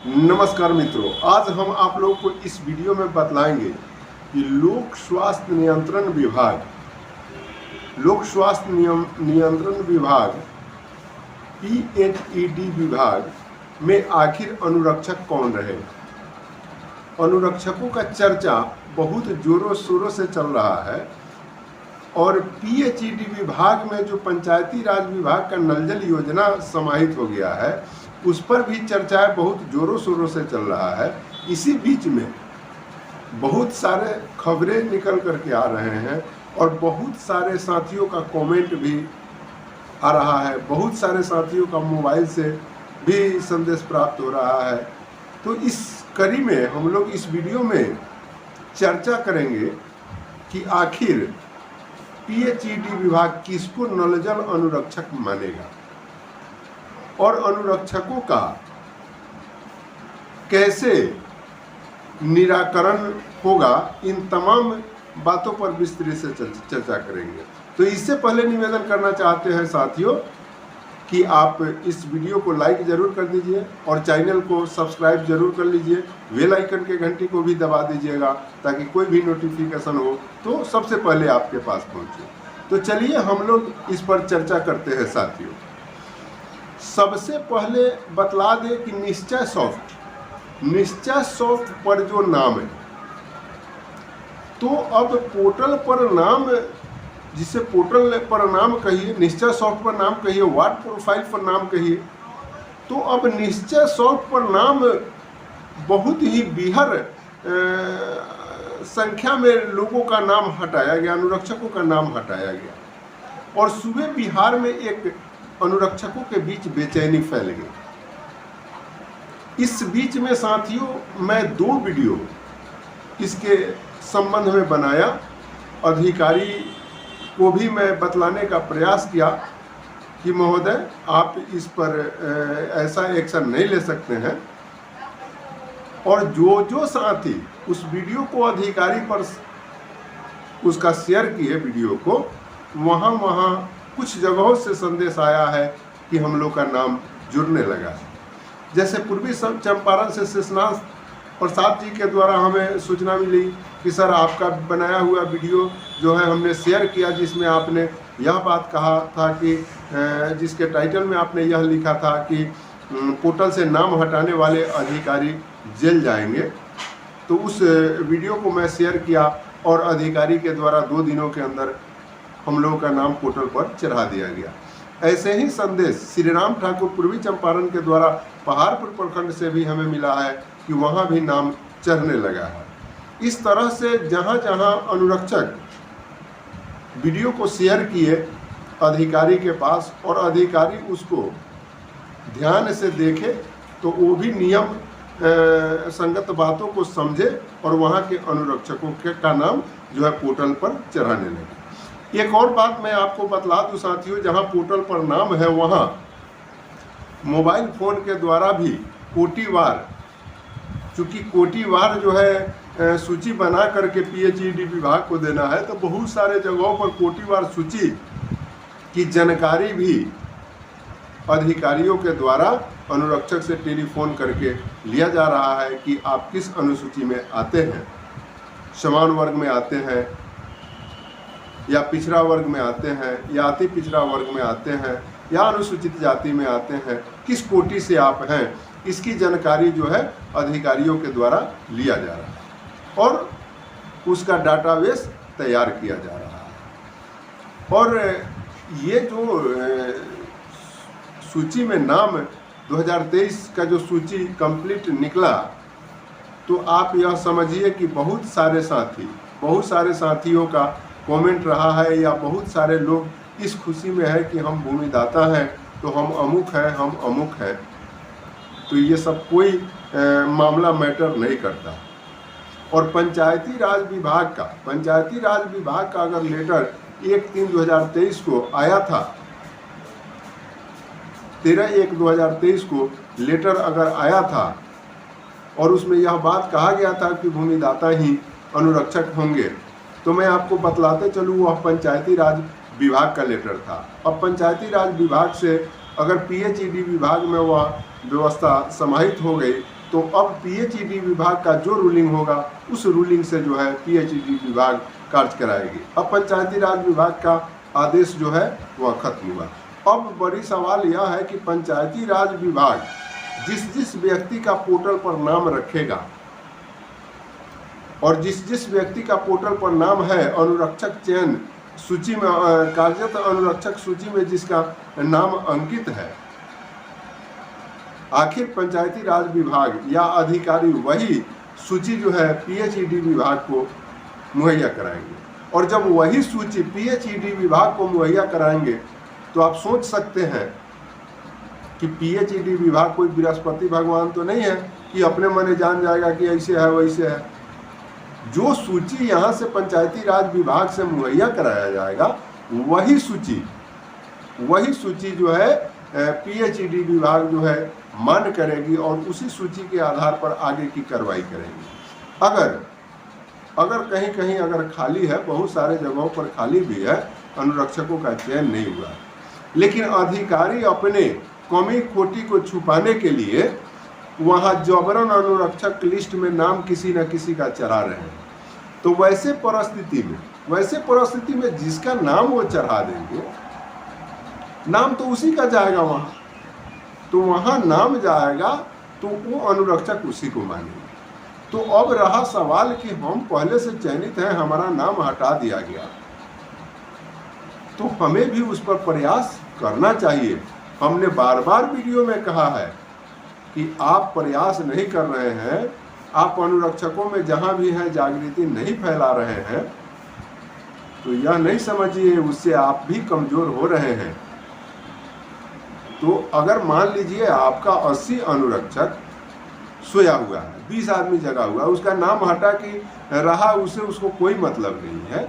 नमस्कार मित्रों, आज हम आप लोगों को इस वीडियो में बतलाएंगे कि लोक स्वास्थ्य नियंत्रण विभाग PHED विभाग में आखिर अनुरक्षक कौन रहे। अनुरक्षकों का चर्चा बहुत जोरों शोरों से चल रहा है और PHED विभाग में जो पंचायती राज विभाग का नल जल योजना समाहित हो गया है उस पर भी चर्चाएं बहुत जोरों शोरों से चल रहा है। इसी बीच में बहुत सारे खबरें निकल करके आ रहे हैं और बहुत सारे साथियों का कमेंट भी आ रहा है, बहुत सारे साथियों का मोबाइल से भी संदेश प्राप्त हो रहा है। तो इस कड़ी में हम लोग इस वीडियो में चर्चा करेंगे कि आखिर PHED विभाग किसको नल जल अनुरक्षक मानेगा और अनुरक्षकों का कैसे निराकरण होगा। इन तमाम बातों पर विस्तृत से चर्चा करेंगे। तो इससे पहले निवेदन करना चाहते हैं साथियों कि आप इस वीडियो को लाइक जरूर कर दीजिए और चैनल को सब्सक्राइब जरूर कर लीजिए, बेल आइकन के घंटी को भी दबा दीजिएगा ताकि कोई भी नोटिफिकेशन हो तो सबसे पहले आपके पास पहुंचे। तो चलिए हम लोग इस पर चर्चा करते हैं साथियों। सबसे पहले बतला दें कि निश्चय सॉफ्ट पर जो नाम है, तो अब पोर्टल पर नाम, जिसे पोर्टल पर नाम कहिए, निश्चय सॉफ्ट पर नाम कहिए, वार्ड प्रोफाइल पर नाम कहिए, तो अब निश्चय सॉफ्ट पर नाम बहुत ही बीहर संख्या में लोगों का नाम हटाया गया, अनुरक्षकों का नाम हटाया गया और सूबे बिहार में एक अनुरक्षकों के बीच बेचैनी फैल गई। इस बीच में साथियों मैं 2 वीडियो इसके संबंध में बनाया, अधिकारी को भी मैं बतलाने का प्रयास किया कि महोदय आप इस पर ऐसा एक्शन नहीं ले सकते हैं। और जो साथी उस वीडियो को अधिकारी पर उसका शेयर किए वीडियो को, वहाँ कुछ जगहों से संदेश आया है कि हम लोग का नाम जुड़ने लगा है। जैसे पूर्वी चंपारण से शेषनाथ प्रसाद जी के द्वारा हमें सूचना मिली कि सर आपका बनाया हुआ वीडियो जो है हमने शेयर किया, जिसमें आपने यह बात कहा था कि जिसके टाइटल में आपने यह लिखा था कि पोर्टल से नाम हटाने वाले अधिकारी जेल जाएंगे। तो उस वीडियो को मैं शेयर किया और अधिकारी के द्वारा 2 दिनों के अंदर हम लोगों का नाम पोर्टल पर चढ़ा दिया गया। ऐसे ही संदेश श्री राम ठाकुर पूर्वी चंपारण के द्वारा पहाड़पुर प्रखंड से भी हमें मिला है कि वहाँ भी नाम चढ़ने लगा है। इस तरह से जहाँ जहाँ अनुरक्षक वीडियो को शेयर किए अधिकारी के पास और अधिकारी उसको ध्यान से देखे तो वो भी नियम संगत बातों को समझे और वहाँ के अनुरक्षकों का नाम जो है पोर्टल पर चढ़ाने लगे। एक और बात मैं आपको बतला दूं साथियों, जहां पोर्टल पर नाम है वहां मोबाइल फोन के द्वारा भी कोटिवार, चूँकि कोटिवार जो है सूची बना करके PHED विभाग को देना है, तो बहुत सारे जगहों पर कोटिवार सूची की जानकारी भी अधिकारियों के द्वारा अनुरक्षक से टेलीफोन करके लिया जा रहा है कि आप किस अनुसूची में आते हैं, समान वर्ग में आते हैं या पिछड़ा वर्ग में आते हैं या अति पिछड़ा वर्ग में आते हैं या अनुसूचित जाति में आते हैं, किस कोटि से आप हैं, इसकी जानकारी जो है अधिकारियों के द्वारा लिया जा रहा है और उसका डाटाबेस तैयार किया जा रहा है। और ये जो सूची में नाम 2023 का जो सूची कंप्लीट निकला, तो आप यह समझिए कि बहुत सारे साथियों का कमेंट रहा है या बहुत सारे लोग इस खुशी में है कि हम भूमिदाता हैं तो हम अमुक हैं। तो ये सब कोई मामला मैटर नहीं करता। और पंचायती राज विभाग का अगर लेटर 1/3/2023 को आया था, 13/1/2023 को लेटर अगर आया था और उसमें यह बात कहा गया था कि भूमिदाता ही अनुरक्षक होंगे, तो मैं आपको बतलाते चलूँ वह पंचायती राज विभाग का लेटर था। अब पंचायती राज विभाग से अगर PHED विभाग में वह व्यवस्था समाहित हो गई तो अब पीएचईडी विभाग का जो रूलिंग होगा उस रूलिंग से जो है पीएचईडी विभाग कार्य कराएगी। अब पंचायती राज विभाग का आदेश जो है वह खत्म हुआ। अब बड़ी सवाल यह है कि पंचायती राज विभाग जिस जिस व्यक्ति का पोर्टल पर नाम रखेगा और जिस जिस व्यक्ति का पोर्टल पर नाम है अनुरक्षक चयन सूची में, कार्यरत अनुरक्षक सूची में जिसका नाम अंकित है, आखिर पंचायती राज विभाग या अधिकारी वही सूची जो है पीएचईडी विभाग को मुहैया कराएंगे। और जब वही सूची पीएचईडी विभाग को मुहैया कराएंगे तो आप सोच सकते हैं कि पीएचईडी विभाग कोई बृहस्पति भगवान तो नहीं है कि अपने मने जान जाएगा कि ऐसे है वैसे है। जो सूची यहाँ से पंचायती राज विभाग से मुहैया कराया जाएगा वही सूची जो है पीएचईडी विभाग जो है मान्य करेगी और उसी सूची के आधार पर आगे की कार्रवाई करेगी। अगर कहीं कहीं अगर खाली है, बहुत सारे जगहों पर खाली भी है, अनुरक्षकों का चयन नहीं हुआ, लेकिन अधिकारी अपने कमी खोटी को छुपाने के लिए वहाँ जबरन अनुरक्षक लिस्ट में नाम किसी न किसी का चढ़ा रहे हैं। तो वैसे परिस्थिति में जिसका नाम वो चढ़ा देंगे, नाम तो उसी का जाएगा वहाँ, तो वहाँ नाम जाएगा तो वो अनुरक्षक उसी को मानेंगे। तो अब रहा सवाल कि हम पहले से चयनित हैं, हमारा नाम हटा दिया गया, तो हमें भी उस पर प्रयास करना चाहिए। हमने बार बार वीडियो में कहा है कि आप प्रयास नहीं कर रहे हैं, आप अनुरक्षकों में जहां भी हैं जागृति नहीं फैला रहे हैं, तो यह नहीं समझिए उससे आप भी कमजोर हो रहे हैं। तो अगर मान लीजिए आपका 80 अनुरक्षक सोया हुआ है, 20 आदमी जगा हुआ है, उसका नाम हटा के रहा, उसको कोई मतलब नहीं है,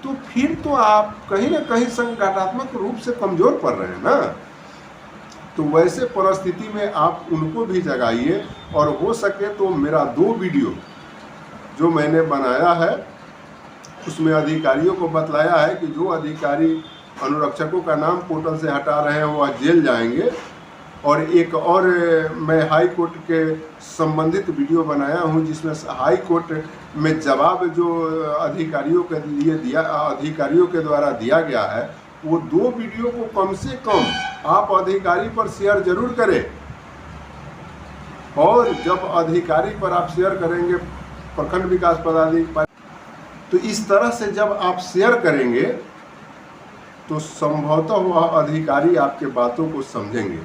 तो फिर तो आप कहीं ना कहीं संगठनात्मक रूप से कमजोर पड़ रहे हैं ना। तो वैसे परिस्थिति में आप उनको भी जगाइए। और हो सके तो मेरा 2 वीडियो जो मैंने बनाया है उसमें अधिकारियों को बतलाया है कि जो अधिकारी अनुरक्षकों का नाम पोर्टल से हटा रहे हैं वह जेल जाएंगे। और एक और मैं हाई कोर्ट के संबंधित वीडियो बनाया हूं जिसमें हाई कोर्ट में जवाब जो अधिकारियों के द्वारा दिया गया है, वो 2 वीडियो को कम से कम आप अधिकारी पर शेयर जरूर करें। और जब अधिकारी पर आप शेयर करेंगे, प्रखंड विकास पदाधिकारी, तो इस तरह से जब आप शेयर करेंगे तो संभवतः वह अधिकारी आपके बातों को समझेंगे।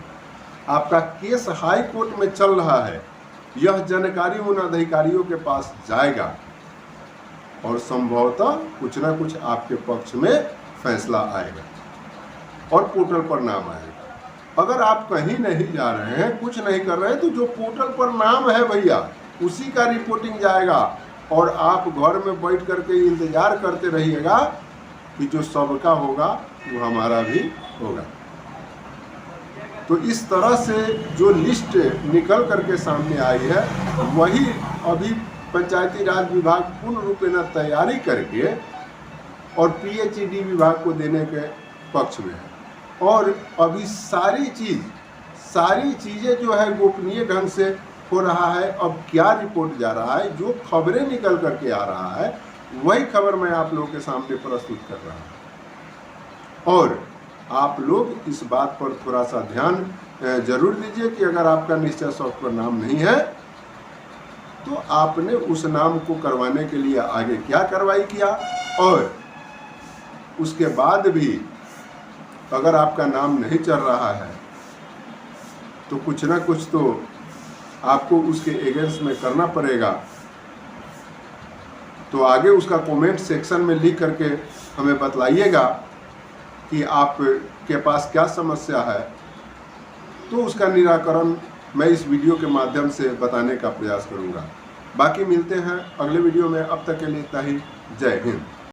आपका केस हाई कोर्ट में चल रहा है, यह जानकारी उन अधिकारियों के पास जाएगा और संभवतः कुछ ना कुछ आपके पक्ष में फैसला आएगा और पोर्टल पर नाम आएगा। अगर आप कहीं नहीं जा रहे हैं, कुछ नहीं कर रहे हैं, तो जो पोर्टल पर नाम है भैया उसी का रिपोर्टिंग जाएगा और आप घर में बैठ करके इंतजार करते रहिएगा कि जो सबका होगा वो हमारा भी होगा। तो इस तरह से जो लिस्ट निकल करके सामने आई है वही अभी पंचायती राज विभाग पूर्ण रूपेण तैयारी करके और पीएचईडी विभाग को देने के पक्ष में है। और अभी सारी चीज़ें जो है गोपनीय ढंग से हो रहा है। अब क्या रिपोर्ट जा रहा है, जो खबरें निकल करके आ रहा है, वही खबर मैं आप लोगों के सामने प्रस्तुत कर रहा हूँ। और आप लोग इस बात पर थोड़ा सा ध्यान जरूर दीजिए कि अगर आपका निश्चय सॉफ्ट पर नाम नहीं है तो आपने उस नाम को करवाने के लिए आगे क्या कार्रवाई किया, और उसके बाद भी अगर आपका नाम नहीं चल रहा है तो कुछ ना कुछ तो आपको उसके अगेंस्ट में करना पड़ेगा। तो आगे उसका कमेंट सेक्शन में लिख करके हमें बतलाइएगा कि आपके पास क्या समस्या है, तो उसका निराकरण मैं इस वीडियो के माध्यम से बताने का प्रयास करूंगा। बाकी मिलते हैं अगले वीडियो में, अब तक के लिए इतना ही। जय हिंद।